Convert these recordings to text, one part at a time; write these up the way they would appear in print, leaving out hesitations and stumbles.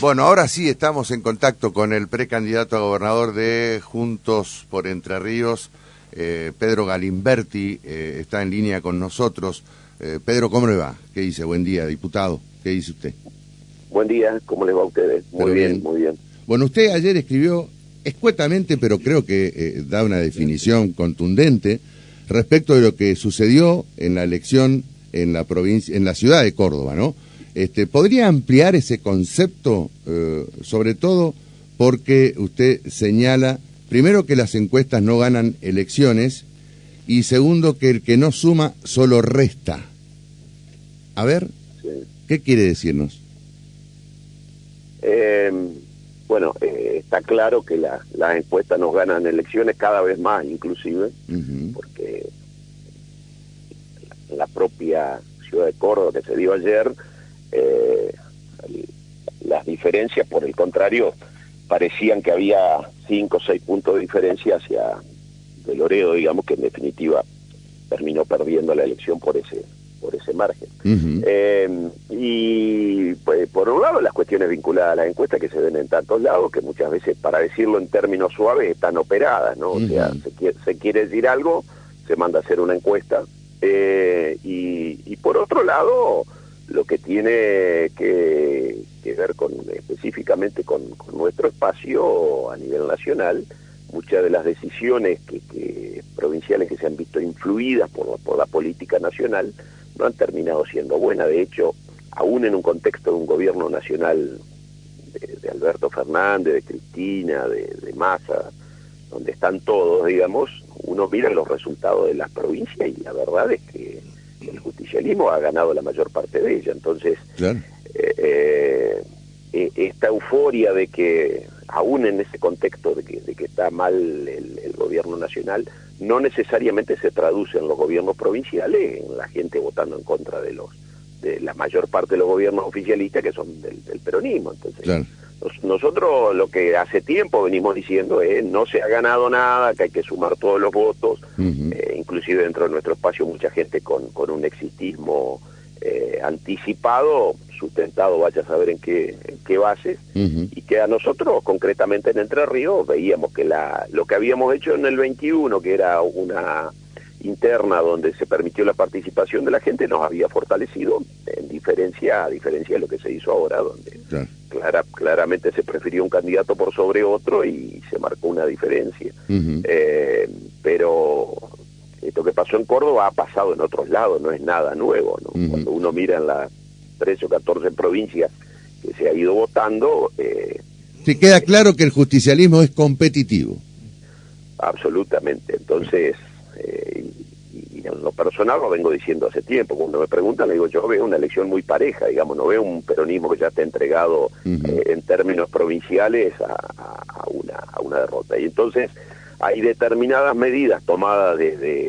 Bueno, ahora sí estamos en contacto con el precandidato a gobernador de Juntos por Entre Ríos, Pedro Galimberti, está en línea con nosotros. Pedro, ¿cómo le va? ¿Qué dice? Buen día, diputado. ¿Qué dice usted? Buen día, ¿cómo les va a ustedes? Muy bien, muy bien. Bueno, usted ayer escribió escuetamente, pero creo que da una definición contundente respecto de lo que sucedió en la elección en la provincia, en la ciudad de Córdoba, ¿no? ¿Podría ampliar ese concepto, sobre todo porque usted señala, primero, que las encuestas no ganan elecciones, y segundo, que el que no suma solo resta? A ver, sí. ¿Qué quiere decirnos? Está claro que las encuestas nos ganan elecciones cada vez más, inclusive, porque la propia ciudad de Córdoba que se dio ayer, las diferencias, por el contrario, parecían que había 5 o 6 puntos de diferencia hacia de Loredo, digamos, que en definitiva terminó perdiendo la elección por ese margen. Y pues, por un lado, las cuestiones vinculadas a las encuestas que se ven en tantos lados, que muchas veces, para decirlo en términos suaves, están operadas, ¿no? O sea, se quiere decir algo, se manda a hacer una encuesta, y por otro lado, lo que tiene que ver específicamente con nuestro espacio a nivel nacional, muchas de las decisiones provinciales que se han visto influidas por la política nacional no han terminado siendo buenas. De hecho, aún en un contexto de un gobierno nacional de Alberto Fernández, de Cristina, de Massa, donde están todos, digamos, uno mira los resultados de las provincias y la verdad es que el justicialismo ha ganado la mayor parte de ella. Entonces, claro, esta euforia de que, aún en ese contexto de que está mal el gobierno nacional, no necesariamente se traduce en los gobiernos provinciales, en la gente votando en contra de la mayor parte de los gobiernos oficialistas que son del peronismo. Entonces, claro, nosotros lo que hace tiempo venimos diciendo es: no se ha ganado nada, que hay que sumar todos los votos, inclusive dentro de nuestro espacio mucha gente con un exitismo anticipado, sustentado vaya a saber en qué bases, y que a nosotros concretamente en Entre Ríos veíamos que lo que habíamos hecho en el 21, que era una interna donde se permitió la participación de la gente, nos había fortalecido, a diferencia de lo que se hizo ahora, donde claramente se prefirió un candidato por sobre otro y se marcó una diferencia. Pero esto que pasó en Córdoba ha pasado en otros lados, no es nada nuevo, ¿no? Cuando uno mira en las 13 o 14 provincias que se ha ido votando... sí, queda claro que el justicialismo es competitivo. Absolutamente. Entonces, y en lo personal lo vengo diciendo hace tiempo. Cuando me preguntan, le digo, yo veo una elección muy pareja, digamos, no veo un peronismo que ya esté entregado en términos provinciales a una derrota. Y entonces hay determinadas medidas tomadas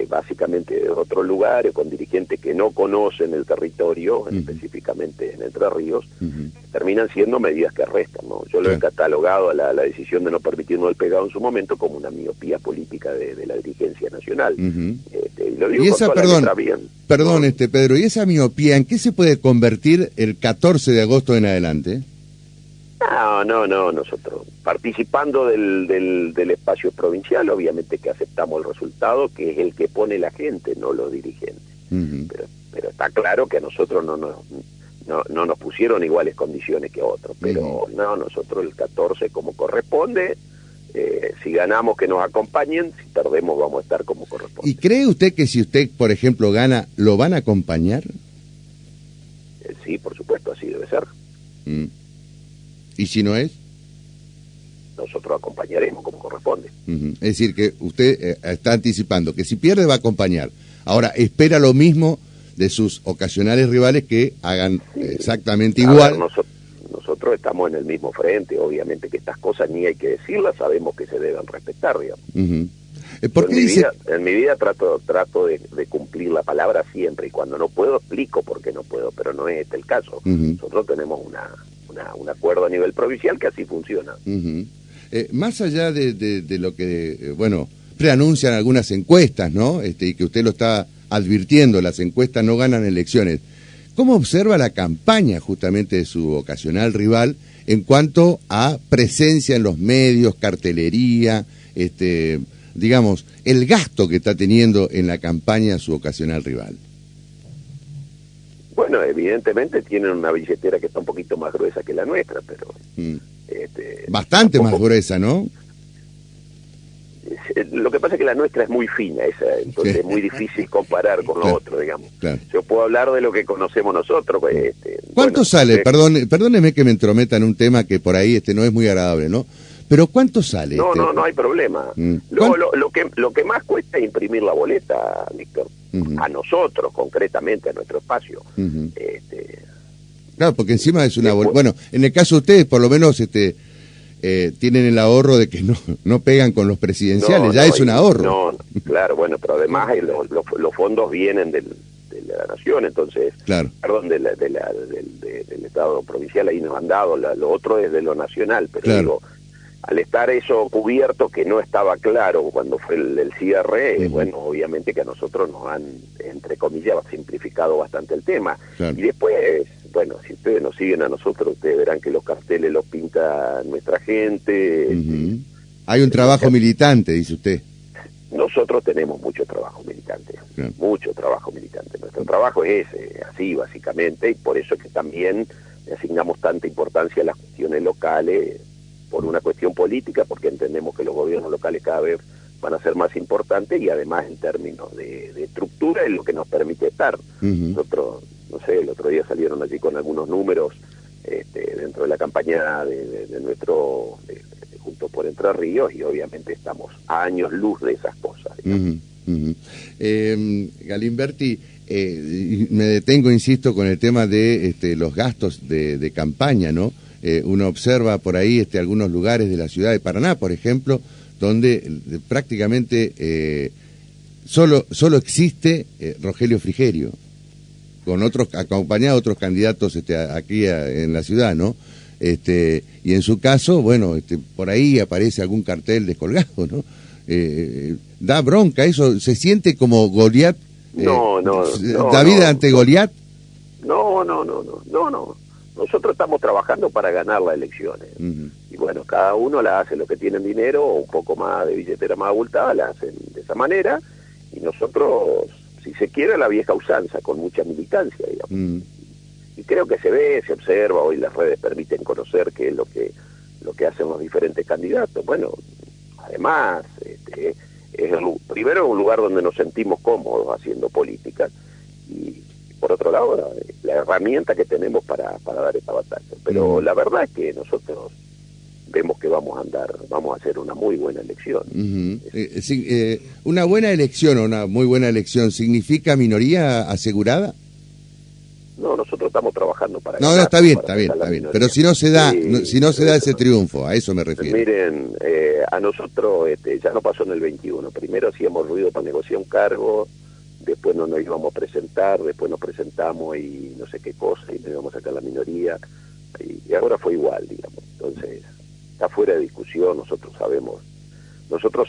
básicamente de otros lugares, con dirigentes que no conocen el territorio, específicamente en Entre Ríos, terminan siendo medidas que restan, ¿no? Yo lo he catalogado a la decisión de no permitirnos el pegado en su momento como una miopía política de la dirigencia nacional. Y lo digo con toda la letra bien. Perdón, Pedro, ¿y esa miopía en qué se puede convertir el 14 de agosto en adelante? No, nosotros participando del espacio provincial, obviamente que aceptamos el resultado, que es el que pone la gente, no los dirigentes. Pero está claro que a nosotros no nos pusieron iguales condiciones que a otros, pero nosotros el 14 como corresponde, si ganamos que nos acompañen, si perdemos vamos a estar como corresponde. ¿Y cree usted que si usted, por ejemplo, gana, lo van a acompañar? Sí, por supuesto, así debe ser. ¿Y si no es? Nosotros acompañaremos como corresponde. Es decir, que usted está anticipando que si pierde va a acompañar. Ahora, espera lo mismo de sus ocasionales rivales, que hagan exactamente igual. Ver, nosotros estamos en el mismo frente, obviamente que estas cosas ni hay que decirlas, sabemos que se deben respetar, digamos. ¿Por qué en mi vida trato de cumplir la palabra siempre, y cuando no puedo explico por qué no puedo, pero no es este el caso. Nosotros tenemos un acuerdo a nivel provincial que así funciona. Más allá de lo que, preanuncian algunas encuestas, ¿no? Y que usted lo está advirtiendo, las encuestas no ganan elecciones. ¿Cómo observa la campaña justamente de su ocasional rival en cuanto a presencia en los medios, cartelería, digamos, el gasto que está teniendo en la campaña su ocasional rival? Bueno, evidentemente tienen una billetera que está un poquito más gruesa que la nuestra, pero... Bastante tampoco... más gruesa, ¿no? Lo que pasa es que la nuestra es muy fina, entonces Sí. es muy difícil comparar con lo otro, digamos. Claro. Yo puedo hablar de lo que conocemos nosotros. ¿Cuánto sale? Perdóneme que me entrometa en un tema que por ahí no es muy agradable, ¿no? Pero ¿cuánto sale? No hay problema. Lo que más cuesta es imprimir la boleta, Víctor, a nosotros, concretamente, a nuestro espacio. Claro, porque encima es una después... Bueno, en el caso de ustedes, por lo menos tienen el ahorro de que no pegan con los presidenciales, es un ahorro. No, claro, bueno, pero además los fondos vienen de la nación, entonces, claro. Perdón, del Estado provincial, ahí nos han dado, lo otro es de lo nacional, pero claro. Digo, al estar eso cubierto, que no estaba claro cuando fue el cierre, bueno, obviamente que a nosotros nos han, entre comillas, simplificado bastante el tema. Claro. Y después, bueno, si ustedes nos siguen a nosotros, ustedes verán que los carteles los pinta nuestra gente. Hay un trabajo militante, dice usted. Nosotros tenemos mucho trabajo militante, claro. Mucho trabajo militante. Nuestro trabajo es así, básicamente, y por eso es que también le asignamos tanta importancia a las cuestiones locales, por una cuestión política, porque entendemos que los gobiernos locales cada vez van a ser más importantes y además en términos de estructura es lo que nos permite estar. Nosotros, no sé, el otro día salieron allí con algunos números dentro de la campaña de nuestro Juntos por Entre Ríos, y obviamente estamos a años luz de esas cosas. Galimberti, me detengo, insisto, con el tema de los gastos de campaña, ¿no? Uno observa por ahí algunos lugares de la ciudad de Paraná, por ejemplo, donde prácticamente solo existe Rogelio Frigerio, con otros, acompañado de otros candidatos aquí en la ciudad, ¿no? Y en su caso, bueno, por ahí aparece algún cartel descolgado, ¿no? Da bronca eso, se siente como Goliat, David ante Goliat. No. Nosotros estamos trabajando para ganar las elecciones. Y bueno, cada uno la hace lo que tienen dinero, o un poco más de billetera más abultada, la hacen de esa manera. Y nosotros, si se quiere, la vieja usanza, con mucha militancia, digamos. Y creo que se ve, se observa, hoy las redes permiten conocer qué es lo que hacen los diferentes candidatos. Bueno, además, primero un lugar donde nos sentimos cómodos haciendo política, y por otro lado, la herramienta que tenemos para dar esta batalla. Pero la verdad es que nosotros vemos que vamos a hacer una muy buena elección. ¿Una buena elección o una muy buena elección significa minoría asegurada? No, nosotros estamos trabajando para ganar. No, está bien. Pero si no se da, si no se da ese triunfo, a eso me refiero. Miren, a nosotros ya no pasó en el 21. Primero hacíamos ruido para negociar un cargo, después no nos íbamos a presentar, después nos presentamos y no sé qué cosa, y nos íbamos a sacar la minoría, y ahora fue igual, digamos. Entonces, está fuera de discusión. Nosotros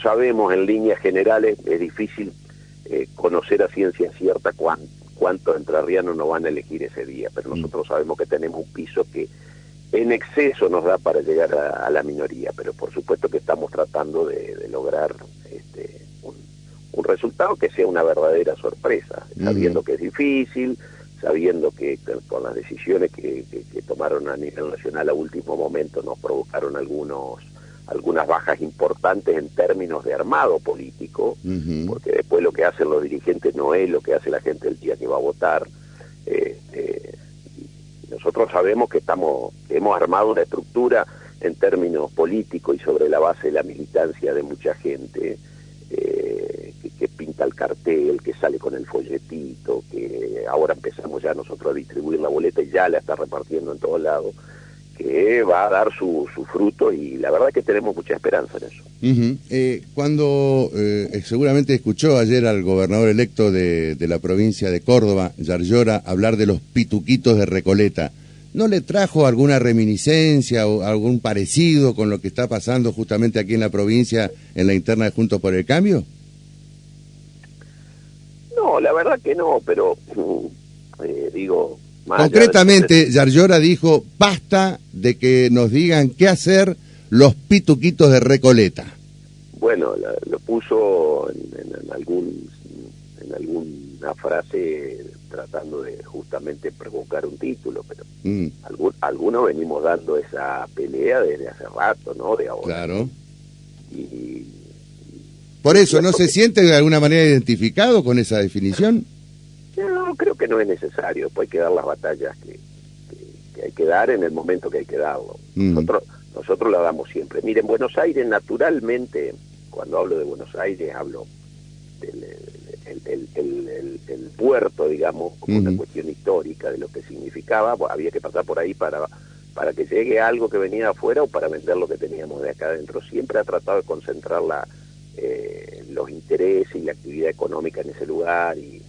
sabemos en líneas generales, es difícil conocer a ciencia cierta cuántos entrerrianos nos van a elegir ese día, pero nosotros sabemos que tenemos un piso que en exceso nos da para llegar a la minoría, pero por supuesto que estamos tratando de lograr un resultado que sea una verdadera sorpresa, sabiendo que es difícil, sabiendo que con las decisiones que tomaron a nivel nacional a último momento nos provocaron algunas bajas importantes en términos de armado político, porque después lo que hacen los dirigentes no es lo que hace la gente el día que va a votar. Nosotros sabemos que hemos armado una estructura en términos políticos y sobre la base de la militancia de mucha gente, que pinta el cartel, que sale con el folletito, que ahora empezamos ya nosotros a distribuir la boleta y ya la está repartiendo en todos lados, que va a dar su fruto, y la verdad es que tenemos mucha esperanza en eso. Cuando seguramente escuchó ayer al gobernador electo de la provincia de Córdoba, Yarlora, hablar de los pituquitos de Recoleta, ¿no le trajo alguna reminiscencia o algún parecido con lo que está pasando justamente aquí en la provincia, en la interna de Juntos por el Cambio? No, la verdad que no, pero Concretamente, Yarlora dijo, basta de que nos digan qué hacer los pituquitos de Recoleta. Bueno, lo puso en alguna frase tratando de justamente provocar un título, pero algunos venimos dando esa pelea desde hace rato, ¿no? De ahora. Claro. Y por eso, ¿no se siente de alguna manera identificado con esa definición? No, creo que no es necesario. Después hay que dar las batallas que hay que dar en el momento que hay que darlo. Nosotros la damos siempre. Miren, Buenos Aires, naturalmente, cuando hablo de Buenos Aires, hablo del el puerto, digamos, como una cuestión histórica de lo que significaba. Había que pasar por ahí para que llegue algo que venía de afuera o para vender lo que teníamos de acá adentro. Siempre ha tratado de concentrar los intereses y la actividad económica en ese lugar, y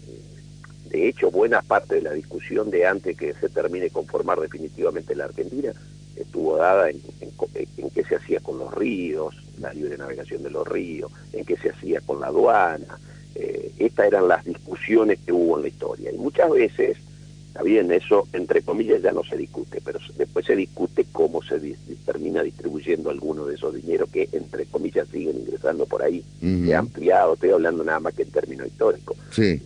de hecho buena parte de la discusión de antes que se termine de conformar definitivamente la Argentina estuvo dada en qué se hacía con los ríos, la libre navegación de los ríos, en qué se hacía con la aduana. Estas eran las discusiones que hubo en la historia, y muchas veces, está bien, eso entre comillas ya no se discute, pero después se discute cómo se termina distribuyendo alguno de esos dineros que entre comillas siguen ingresando por ahí. He ampliado, estoy hablando nada más que en términos históricos. Sí.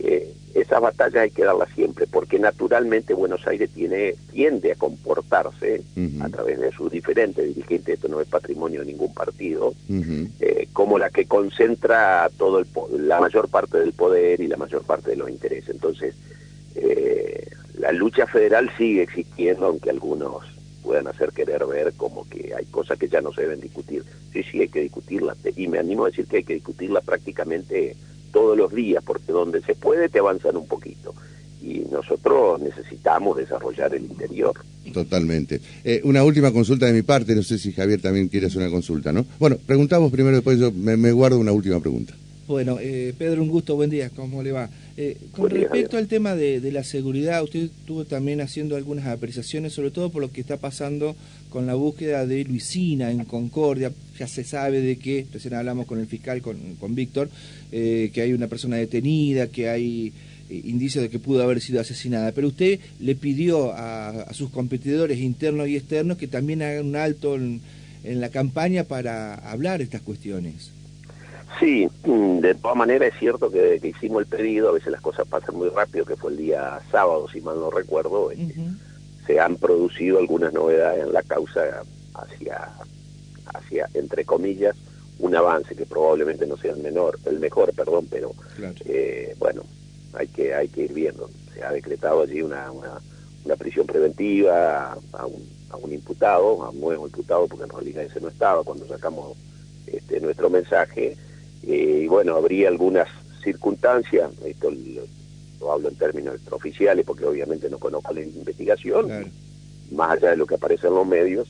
Esas batallas hay que darlas siempre, porque naturalmente Buenos Aires tiende a comportarse a través de sus diferentes dirigentes, esto no es patrimonio de ningún partido, como la que concentra la mayor parte del poder y la mayor parte de los intereses. Entonces, la lucha federal sigue existiendo, aunque algunos puedan hacer querer ver como que hay cosas que ya no se deben discutir. Sí, hay que discutirlas, y me animo a decir que hay que discutirlas prácticamente todos los días, porque donde se puede te avanzan un poquito, y nosotros necesitamos desarrollar el interior. Totalmente. Una última consulta de mi parte, no sé si Javier también quiere hacer una consulta, ¿no? Bueno, preguntamos primero, después yo me guardo una última pregunta. Bueno, Pedro, un gusto, buen día, ¿cómo le va? Con respecto al tema de la seguridad, usted estuvo también haciendo algunas apreciaciones, sobre todo por lo que está pasando con la búsqueda de Luisina en Concordia. Ya se sabe de que, recién hablamos con el fiscal, con Víctor, que hay una persona detenida, que hay indicios de que pudo haber sido asesinada, pero usted le pidió a sus competidores internos y externos que también hagan un alto en la campaña para hablar de estas cuestiones. Sí, de todas maneras es cierto que hicimos el pedido, a veces las cosas pasan muy rápido, que fue el día sábado, si mal no recuerdo. Se han producido algunas novedades en la causa hacia entre comillas, un avance que probablemente no sea el mejor, pero claro. Bueno, hay que ir viendo. Se ha decretado allí una prisión preventiva a un imputado, a un nuevo imputado, porque en realidad ese no estaba cuando sacamos nuestro mensaje. Y bueno, habría algunas circunstancias, esto lo hablo en términos extraoficiales porque obviamente no conozco la investigación, claro, más allá de lo que aparece en los medios,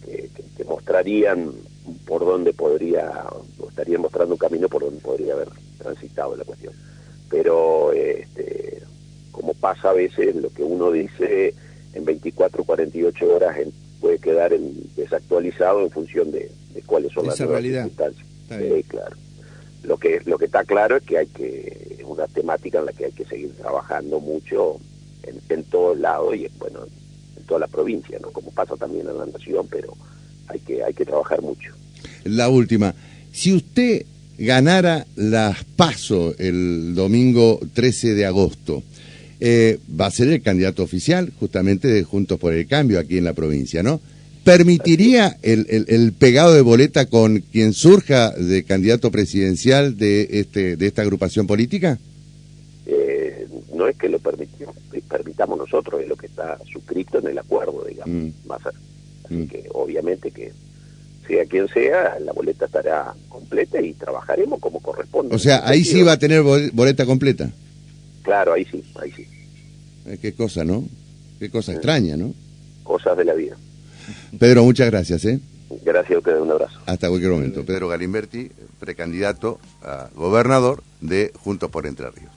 que mostrarían por dónde estarían mostrando un camino por donde podría haber transitado la cuestión. Pero como pasa a veces, lo que uno dice en 24 o 48 horas puede quedar desactualizado en función de cuáles son las circunstancias. Claro. Lo que está claro es que es una temática en la que hay que seguir trabajando mucho en todos lados y bueno, en toda la provincia, ¿no? Como pasa también en la nación, pero hay que trabajar mucho. La última, si usted ganara las PASO el domingo 13 de agosto, va a ser el candidato oficial justamente de Juntos por el Cambio aquí en la provincia, ¿no? ¿Permitiría el pegado de boleta con quien surja de candidato presidencial de esta agrupación política? No es que lo permitamos nosotros, es lo que está suscrito en el acuerdo, digamos. Así que obviamente que sea quien sea, la boleta estará completa y trabajaremos como corresponde. O sea, ahí sí va a tener boleta completa. Claro, ahí sí. Qué cosa, ¿no? Qué cosa extraña, ¿no? Cosas de la vida. Pedro, muchas gracias, Gracias a ustedes, un abrazo. Hasta cualquier momento. Pedro Galimberti, precandidato a gobernador de Juntos por Entre Ríos.